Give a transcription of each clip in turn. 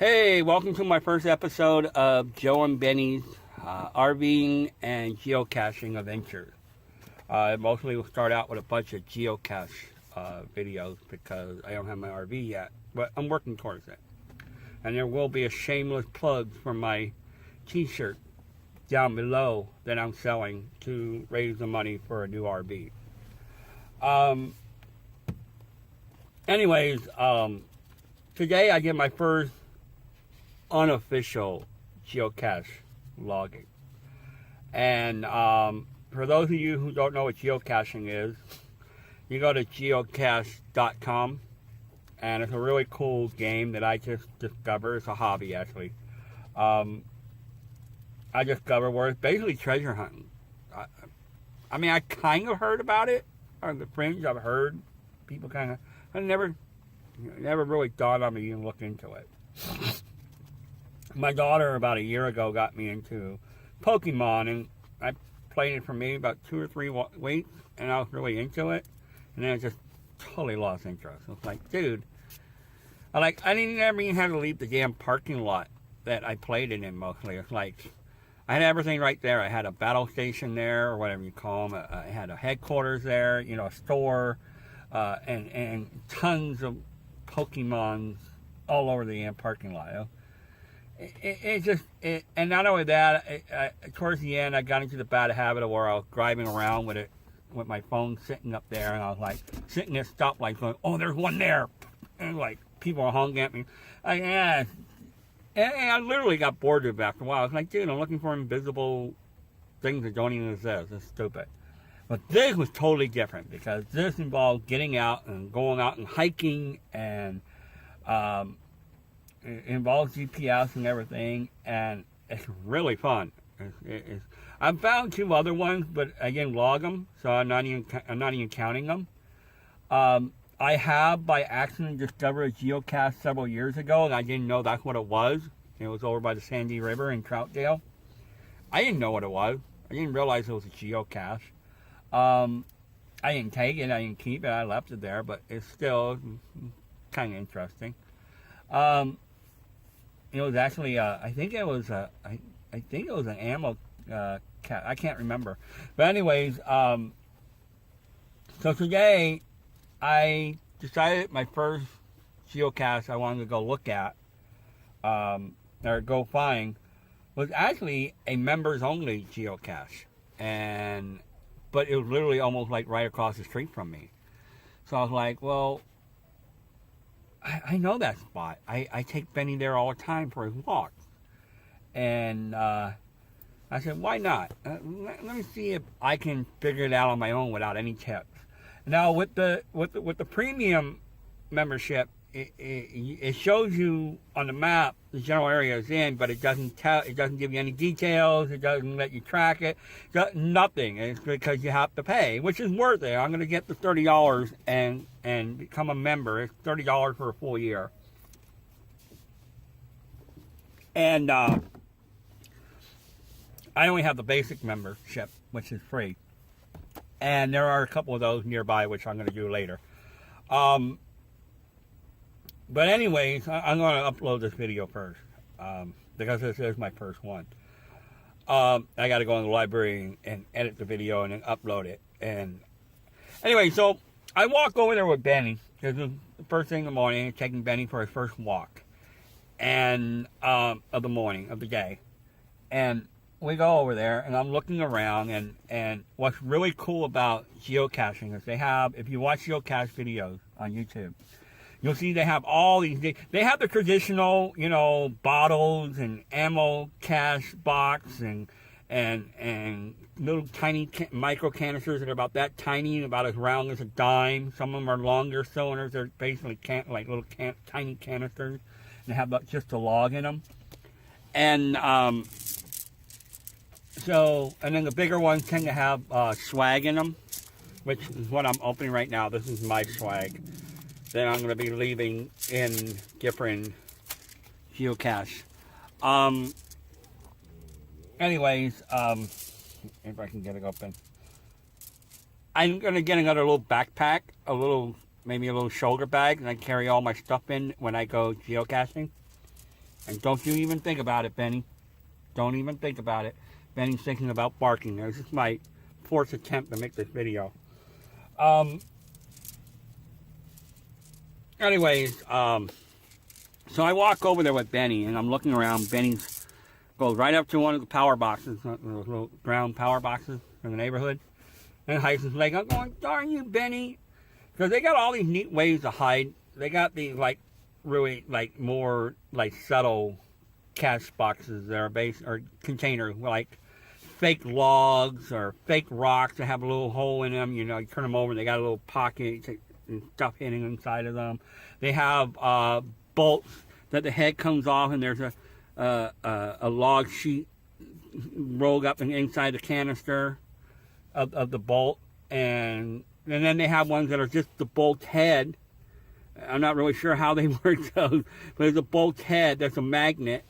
Hey, welcome to my first episode of Joe and Benny's RVing and geocaching adventures. I mostly will start out with a bunch of geocache videos because I don't have my RV yet, but I'm working towards it. And there will be a shameless plug for my t-shirt down below that I'm selling to raise the money for a new RV. Anyways, today I get my first unofficial geocache logging. And for those of you who don't know what geocaching is, you go to geocache.com, and it's a really cool game that I just discovered. It's a hobby, actually. I discovered where it's basically treasure hunting. I mean, I kind of heard about it on the fringe. I've heard people kind of, I never really dawned on me to even look into it. My daughter about a year ago got me into Pokemon, and I played it for me about 2 or 3 weeks, and I was really into it, and then I just totally lost interest. I was like, dude, I didn't ever even have to leave the damn parking lot that I played it in mostly. It's like, I had everything right there. I had a battle station there, or whatever you call them. I had a headquarters there, a store, and tons of Pokemons all over the damn parking lot. And not only that, towards the end, I got into the bad habit of where I was driving around with my phone sitting up there, and I was like sitting at stoplights going, "Oh, there's one there," and like people are honking at me. And I literally got bored of it after a while. I was like, dude, I'm looking for invisible things that don't even exist. It's stupid. But this was totally different because this involved getting out and going out and hiking, and it involves GPS and everything, and it's really fun. I've found 2 other ones, but I didn't log them, so I'm not even counting them. I have by accident discovered a geocache several years ago, and I didn't know that's what it was. It was over by the Sandy River in Troutdale. I didn't know what it was. I didn't realize it was a geocache. I didn't take it. I didn't keep it. I left it there, but it's still kind of interesting. It was actually, I think it was an ammo cat. I can't remember. But anyways, so today I decided my first geocache I wanted to go look at, or go find, was actually a members only geocache. But it was literally almost like right across the street from me. So I was like, well, I know that spot. I take Benny there all the time for his walks. And I said, why not? Let me see if I can figure it out on my own without any tips. Now with the premium membership, it shows you on the map the general area is in, but it doesn't give you any details. It doesn't let you track it. Nothing. It's because you have to pay, which is worth it. I'm going to get the $30 and become a member. It's $30 for a full year. And I only have the basic membership, which is free. And there are a couple of those nearby, which I'm going to do later. But anyways, I'm going to upload this video first, because this is my first one. I got to go in the library and edit the video and then upload it. And anyway, so I walk over there with Benny. This is the first thing in the morning, taking Benny for his first walk, and of the morning, of the day. And we go over there, and I'm looking around, and what's really cool about geocaching is they have, if you watch geocache videos on YouTube, you'll see they have all these, they have the traditional, bottles and ammo cache box and little tiny micro canisters that are about that tiny and about as round as a dime. Some of them are longer cylinders. They're basically like little tiny canisters, and they have just a log in them. And and then the bigger ones tend to have swag in them, which is what I'm opening right now. This is my swag. Then I'm going to be leaving in different geocache. Anyways, if I can get it open. I'm going to get another little backpack, maybe a little shoulder bag, and I carry all my stuff in when I go geocaching. And don't you even think about it, Benny. Don't even think about it. Benny's thinking about barking. This is my 4th attempt to make this video. Anyways, so I walk over there with Benny, and I'm looking around. Benny goes right up to one of the power boxes, those little ground power boxes in the neighborhood, and hides his leg. I'm going, darn you, Benny. Because they got all these neat ways to hide. They got these, like, really, like, more, like, subtle cache boxes that are based, or containers, like fake logs or fake rocks that have a little hole in them. You know, you turn them over and they got a little pocket and stuff hidden inside of them. They have bolts that the head comes off and there's a log sheet rolled up inside the canister of the bolt. And then they have ones that are just the bolt head. I'm not really sure how they work those, but there's a bolt head that's a magnet.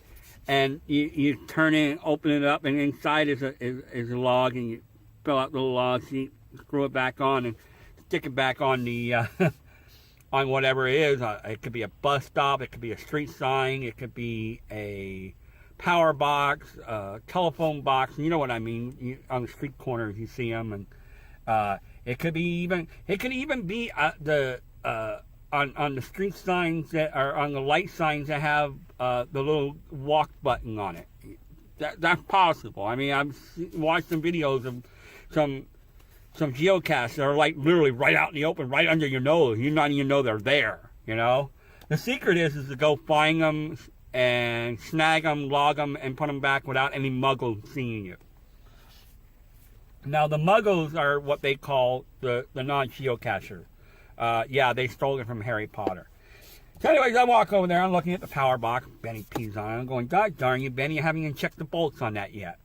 And you turn it, open it up, and inside is a log, and you fill out the little log sheet, screw it back on, and stick it back on the on whatever it is. It could be a bus stop, it could be a street sign, it could be a power box, a telephone box. You know what I mean? On the street corners, you see them, and it could even be on the street signs that are on the light signs that have the little walk button on it. That's possible. I mean, I've watched some videos of some geocaches that are like literally right out in the open, right under your nose. You not even know they're there. You know, the secret is to go find them and snag them, log them, and put them back without any muggles seeing you. Now, the muggles are what they call the non-geocachers. Yeah, they stole it from Harry Potter. So anyways, I walk over there, I'm looking at the power box, Benny pees on it, I'm going, God darn you, Benny, you haven't even checked the bolts on that yet.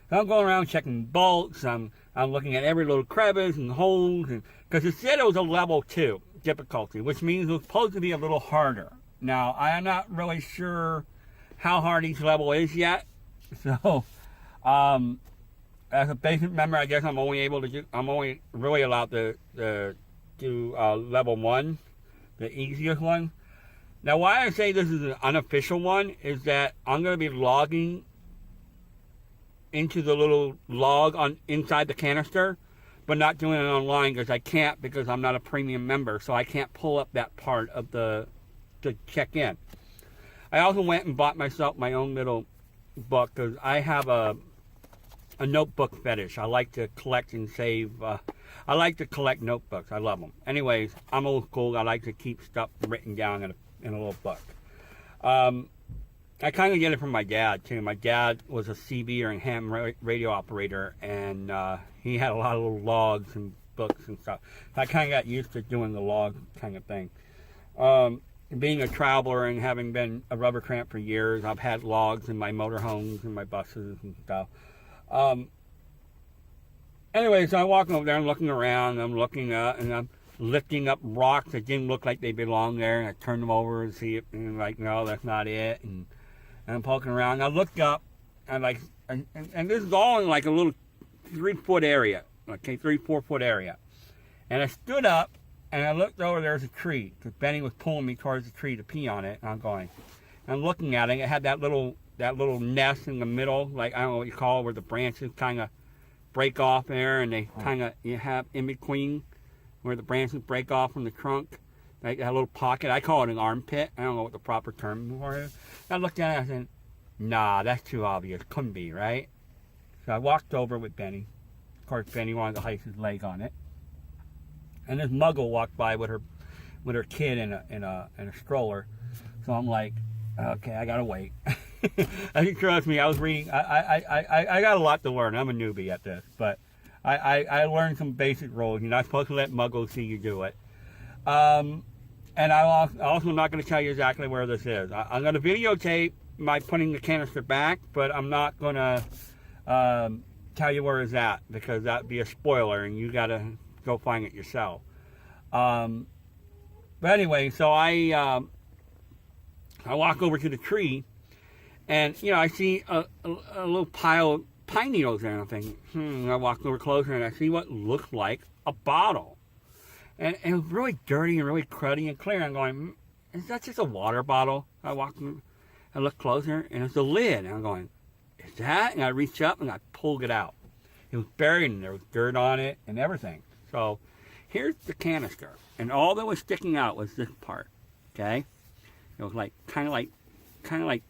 So I'm going around checking bolts, I'm looking at every little crevice and holes, and because it said it was a level 2 difficulty, which means it was supposed to be a little harder. Now, I am not really sure how hard each level is yet, so, as a basic member, I guess I'm only really allowed to do level 1, the easiest one. Now, why I say this is an unofficial one is that I'm going to be logging into the little log inside the canister, but not doing it online because I can't, because I'm not a premium member, so I can't pull up that part of to check in. I also went and bought myself my own little book because I have a notebook fetish. I like to collect and save. I like to collect notebooks. I love them. Anyways, I'm old school. I like to keep stuff written down in a little book. I kind of get it from my dad, too. My dad was a CB or a ham radio operator, and he had a lot of little logs and books and stuff. I kind of got used to doing the log kind of thing. Being a traveler and having been a rubber tramp for years, I've had logs in my motorhomes and my buses and stuff. Anyway, so I'm walking over there and looking around, I'm looking up, and I'm lifting up rocks that didn't look like they belonged there, and I turn them over and see it, and like, no, that's not it, and I'm poking around. I looked up, and this is all in like a little 3-foot area, okay, 3-4 foot area, and I stood up, and I looked over, there's a tree, because Benny was pulling me towards the tree to pee on it, and I'm looking at it, it had that little nest in the middle, like, I don't know what you call it, where the branches kind of break off there, and they kind of, you have in between where the branches break off from the trunk, like that little pocket. I call it an armpit. I don't know what the proper term for it is. I looked at it and I said, nah, that's too obvious. Couldn't be, right? So I walked over with Benny. Of course, Benny wanted to hike his leg on it. And this muggle walked by with her kid in a stroller. So I'm like, okay, I gotta wait. I think, trust me, I was reading. I got a lot to learn. I'm a newbie at this, but I learned some basic rules. You're not supposed to let muggles see you do it. And I'm also not going to tell you exactly where this is. I'm going to videotape my putting the canister back, but I'm not going to tell you where it's at, because that'd be a spoiler, and you got to go find it yourself. But anyway, so I walk over to the tree. And, you know, I see a little pile of pine needles there, and I'm thinking, I walk over closer, and I see what looks like a bottle. And it was really dirty and really cruddy and clear. I'm going, is that just a water bottle? I I look closer, and it's a lid. And I'm going, is that? And I reach up, and I pulled it out. It was buried, and there was dirt on it and everything. So here's the canister. And all that was sticking out was this part, okay? It was like, kind of like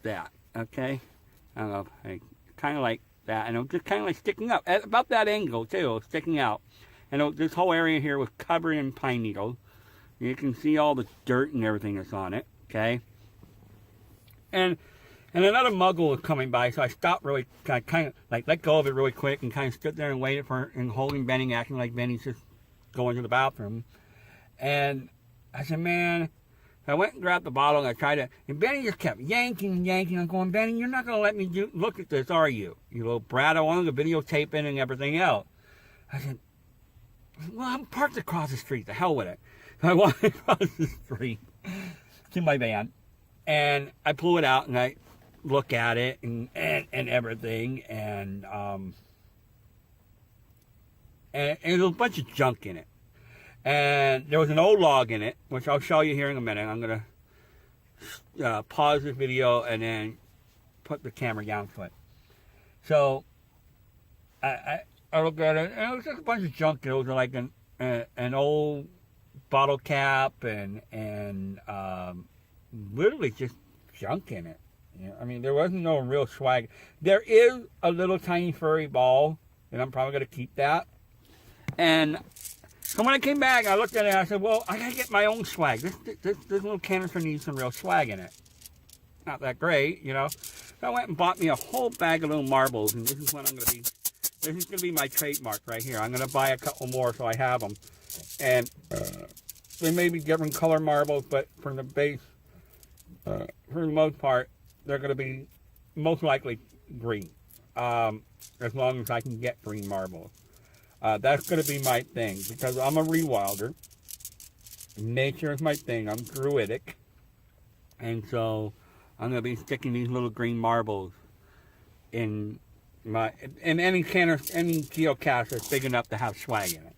that, okay? I don't know, kind of like that. And it was just kind of like sticking up. At about that angle, too, it was sticking out. And this whole area here was covered in pine needles. You can see all the dirt and everything that's on it, okay? And another muggle was coming by, so I stopped really, kind of like let go of it really quick and kind of stood there and waited for, and holding Benny, acting like Benny's just going to the bathroom. And I said, man, I went and grabbed the bottle and I tried to, and Benny just kept yanking and yanking. I'm going, Benny, you're not going to let me look at this, are you? You little brat, I wanted to videotape it and everything else. I said, well, I'm parked across the street, the hell with it. So I walked across the street to my van, and I pull it out and I look at it and everything, and there's a bunch of junk in it. And there was an old log in it, which I'll show you here in a minute. I'm going to pause this video and then put the camera down to it. So I looked at it, and it was just a bunch of junk. It was like an old bottle cap and literally just junk in it. You know, I mean, there wasn't no real swag. There is a little tiny furry ball, and I'm probably going to keep that. And so when I came back, I looked at it and I said, well, I got to get my own swag. This little canister needs some real swag in it. Not that great, you know. So I went and bought me a whole bag of little marbles, and this is what I'm going to be. This is going to be my trademark right here. I'm going to buy a couple more so I have them. And they may be different color marbles, but for the base, for the most part, they're going to be most likely green. As long as I can get green marbles. That's going to be my thing, because I'm a rewilder. Nature is my thing. I'm druidic. And so I'm going to be sticking these little green marbles in any geocache that's big enough to have swag in it.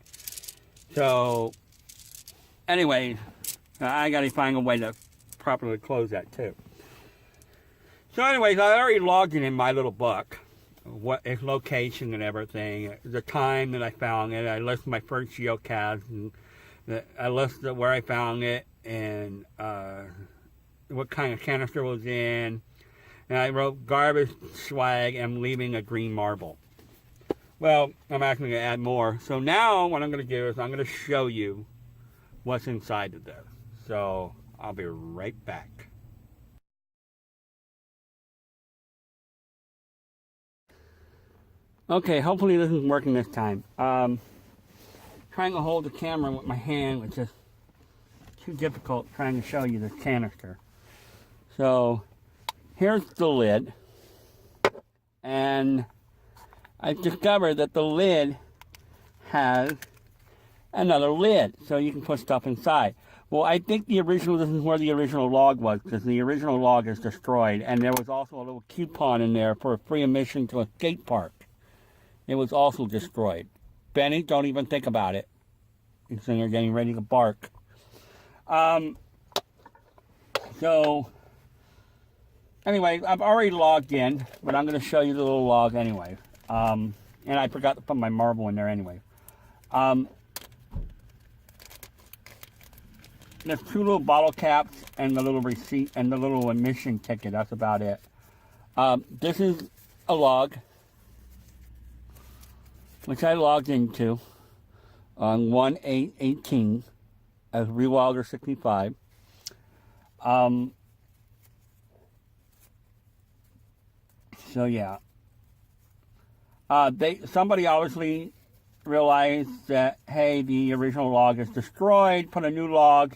So anyway, I got to find a way to properly close that too. So anyways, I already logged it in my little book, what its location and everything, the time that I found it. I listed my first geocache, and I listed where I found it, and what kind of canister was in, and I wrote garbage swag and leaving a green marble. Well, I'm actually going to add more. So now what I'm going to do is I'm going to show you what's inside of this. So I'll be right back. Okay, hopefully this is working this time. Trying to hold the camera with my hand was just too difficult trying to show you this canister. So here's the lid, and I've discovered that the lid has another lid, so you can put stuff inside. Well, I think this is where the original log was, because the original log is destroyed, and there was also a little coupon in there for a free admission to a skate park. It was also destroyed. Benny, don't even think about it. He's sitting there getting ready to bark. So anyway, I've already logged in, but I'm going to show you the little log anyway. And I forgot to put my marble in there anyway. There's two little bottle caps and the little receipt and the little admission ticket. That's about it. This is a log, which I logged into on 1/8/18 as Rewilder 65. So yeah. Somebody obviously realized that, hey, the original log is destroyed, put a new log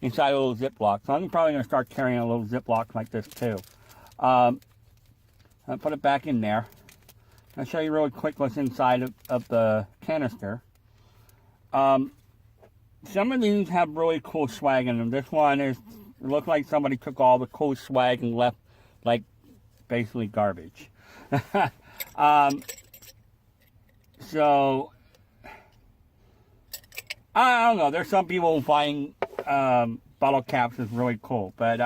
inside a little Ziploc. So I'm probably going to start carrying a little Ziploc like this too. I'll put it back in there. I'll show you really quick what's inside of the canister. Some of these have really cool swag in them. This one looks like somebody took all the cool swag and left like basically garbage. So I don't know. There's some people who find bottle caps is really cool, but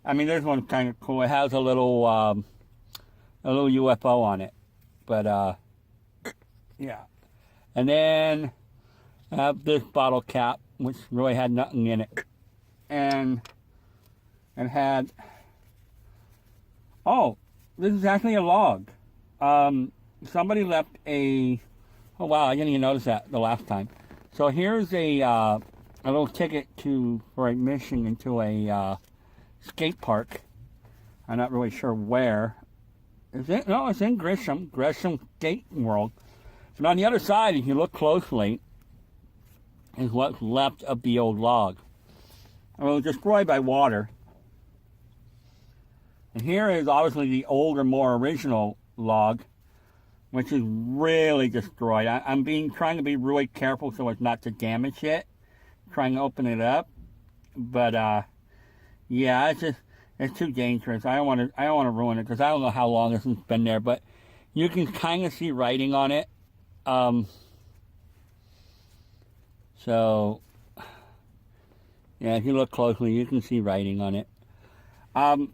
I mean, this one's kind of cool. It has a little UFO on it, but yeah. And then I have this bottle cap, which really had nothing in it, and had, oh, this is actually a log. Somebody left a, oh wow, I didn't even notice that the last time. So here's a little ticket for admission into a skate park. I'm not really sure where. Is it? No, it's in Gresham Skate World. And on the other side, if you look closely, is what's left of the old log. It was destroyed by water. And here is obviously the older, more original log, which is really destroyed. I'm trying to be really careful so as not to damage it. Trying to open it up, but yeah, it's too dangerous. I don't want to ruin it because I don't know how long this has been there, but you can kind of see writing on it. So yeah, if you look closely, you can see writing on it. So I'm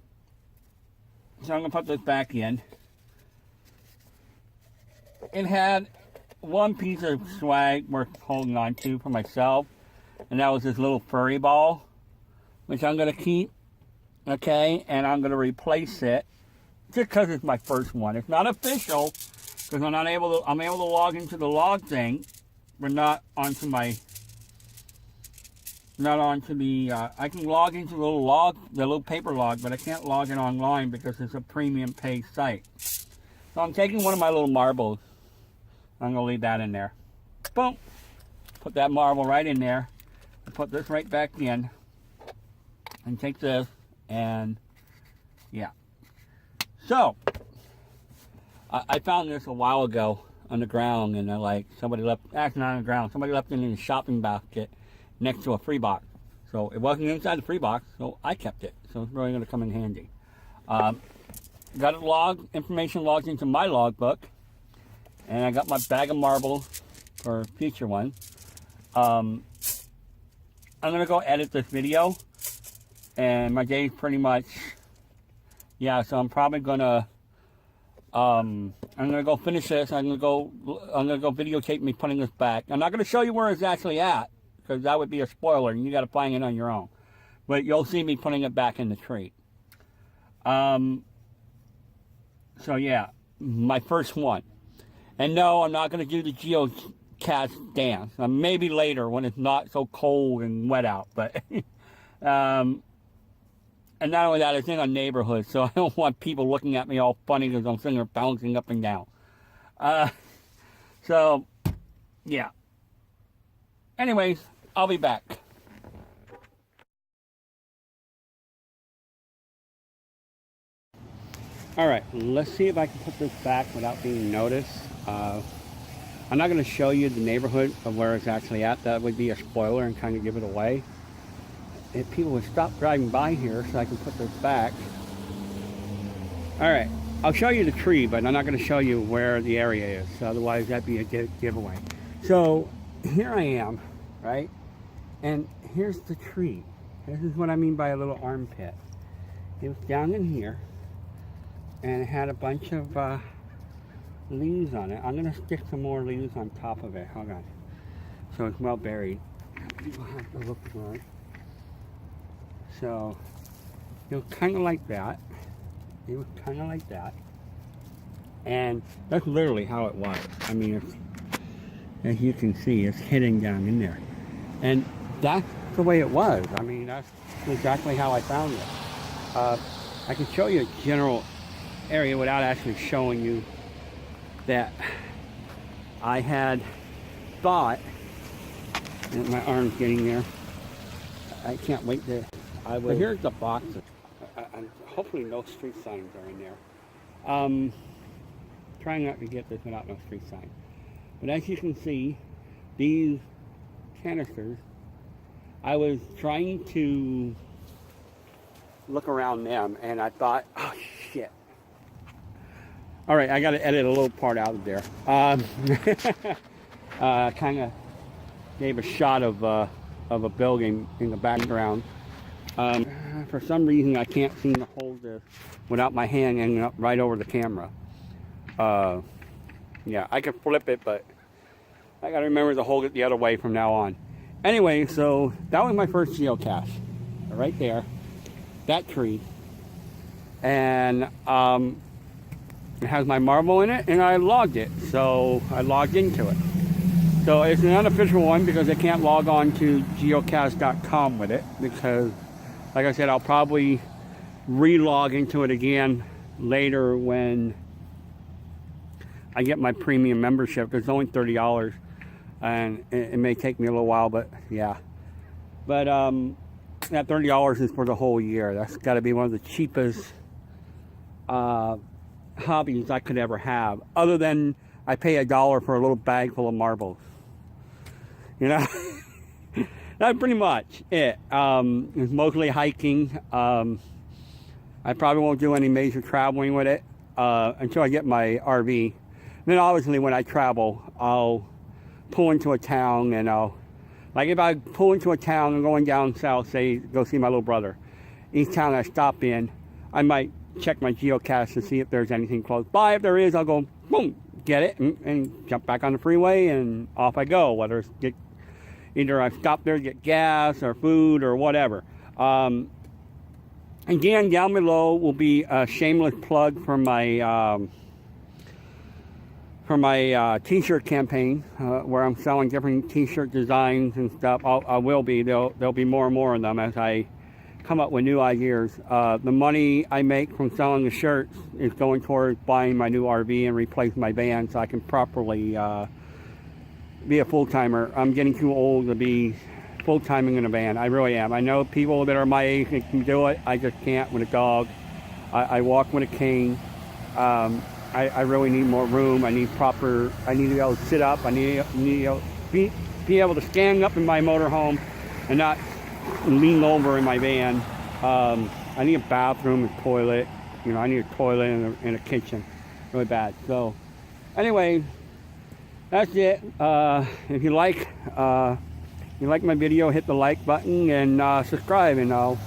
gonna put this back in. It had one piece of swag worth holding on to for myself, and that was this little furry ball, which I'm gonna keep. Okay, and I'm gonna replace it just because it's my first one. It's not official because I'm able to log into the log thing, but not onto the. I can log into the little paper log, but I can't log in online because it's a premium pay site. So I'm taking one of my little marbles. I'm gonna leave that in there. Boom. Put that marble right in there. And put this right back in. And take this, and yeah. So I found this a while ago on the ground, and somebody left, actually not on the ground, somebody left it in a shopping basket next to a free box. So it wasn't inside the free box, so I kept it. So it's really going to come in handy. Got it information logged into my logbook, and I got my bag of marbles for a future one. I'm going to go edit this video, and my day's pretty much, yeah, so I'm probably going to, I'm going to go finish this. I'm going to go videotape me putting this back. I'm not going to show you where it's actually at, because that would be a spoiler, and you got to find it on your own. But you'll see me putting it back in the tree. So yeah, my first one. And no, I'm not going to do the geocache dance. Maybe later when it's not so cold and wet out. But and not only that, it's in a neighborhood, so I don't want people looking at me all funny because I'm sitting there bouncing up and down. So yeah. Anyways, I'll be back. Alright, let's see if I can put this back without being noticed. I'm not going to show you the neighborhood of where it's actually at. That would be a spoiler and kind of give it away. If people would stop driving by here so I can put this back. Alright, I'll show you the tree, but I'm not going to show you where the area is. Otherwise, that'd be a giveaway. So, here I am, right? And here's the tree. This is what I mean by a little armpit. It was down in here, and it had a bunch of leaves on it. I'm going to stick some more leaves on top of it. Hold on. So it's well buried. People have to look for it. So, it was kind of like that. It was kind of like that. And that's literally how it was. I mean, as you can see, it's hidden down in there. And that's the way it was. I mean, that's exactly how I found it. I can show you a general area without actually showing you that I had thought, and my arm's getting there. I can't wait to. But here's the box. Hopefully no street signs are in there. Trying not to get this without no street sign. But as you can see, these canisters, I was trying to look around them, and I thought, oh shit. All right, I got to edit a little part out of there. Kind of gave a shot of a building in the background. For some reason, I can't seem to hold this without my hand hanging up right over the camera. Yeah, I can flip it, but I gotta remember to hold it the other way from now on. Anyway, so that was my first geocache. Right there. That tree. And it has my marble in it, and I logged it. So I logged into it. So it's an unofficial one because I can't log on to geocache.com with it, because like I said, I'll probably re-log into it again later when I get my premium membership. It's only $30, and it may take me a little while, but yeah. But that $30 is for the whole year. That's got to be one of the cheapest hobbies I could ever have, other than I pay $1 for a little bag full of marbles. You know, that's pretty much it. It's mostly hiking. I probably won't do any major traveling with it until I get my RV. Then obviously when I travel, I'll pull into a town, and like if I pull into a town and going down south, say go see my little brother, each town I stop in, I might check my geocache to see if there's anything close by. If there is, I'll go boom, get it, and jump back on the freeway, and off I go. Whether it's either I stop there to get gas or food or whatever. Again, down below will be a shameless plug for my t-shirt campaign, where I'm selling different t-shirt designs and stuff. I will be. There'll be more and more of them as I come up with new ideas. The money I make from selling the shirts is going towards buying my new RV and replace my van so I can properly be a full-timer. I'm getting too old to be full-timing in a van. I really am. I know people that are my age that can do it. I just can't with a dog. I walk with a cane. I really need more room. I need to be able to sit up. I need to be able to stand up in my motorhome and not lean over in my van. I need a bathroom and toilet. You know, I need a toilet and a kitchen really bad. So anyway, that's it. If you like my video, hit the like button and subscribe, and I'll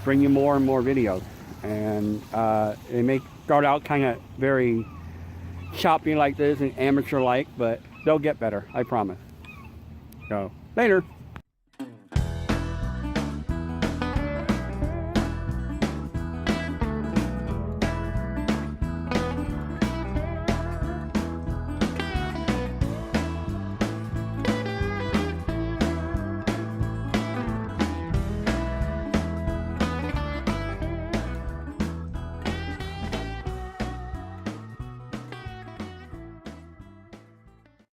bring you more and more videos. And it may start out kind of very choppy like this and amateur like, but they'll get better, I promise. So later.